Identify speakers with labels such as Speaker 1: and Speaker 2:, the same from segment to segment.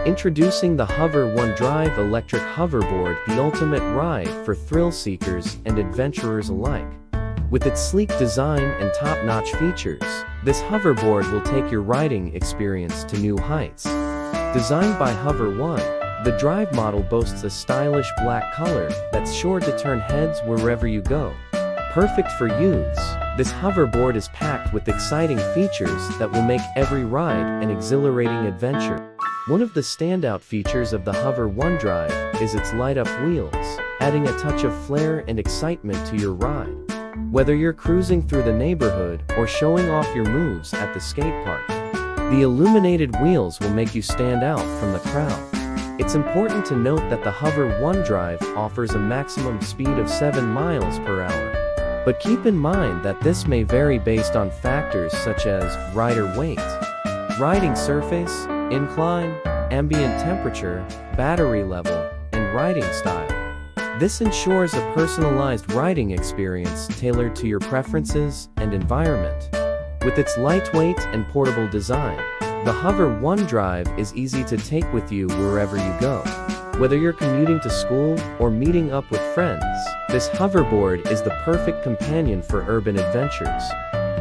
Speaker 1: Introducing the Hover-1 Drive Electric Hoverboard, the ultimate ride for thrill seekers and adventurers alike. With its sleek design and top-notch features, this hoverboard will take your riding experience to new heights. Designed by Hover-1, the Drive model boasts a stylish black color that's sure to turn heads wherever you go. Perfect for youths, this hoverboard is packed with exciting features that will make every ride an exhilarating adventure. One of the standout features of the Hover-1 Drive is its light-up wheels, adding a touch of flair and excitement to your ride. Whether you're cruising through the neighborhood or showing off your moves at the skate park, the illuminated wheels will make you stand out from the crowd. It's important to note that the Hover-1 Drive offers a maximum speed of 7 miles per hour. But keep in mind that this may vary based on factors such as rider weight, riding surface, incline, ambient temperature, battery level, and riding style. This ensures a personalized riding experience tailored to your preferences and environment. With its lightweight and portable design, the Hover-1 Drive is easy to take with you wherever you go. Whether you're commuting to school or meeting up with friends, this hoverboard is the perfect companion for urban adventures.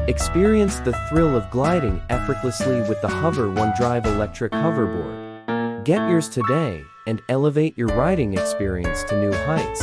Speaker 1: Experience the thrill of gliding effortlessly with the Hover-1 Drive Electric Hoverboard. Get yours today and elevate your riding experience to new heights.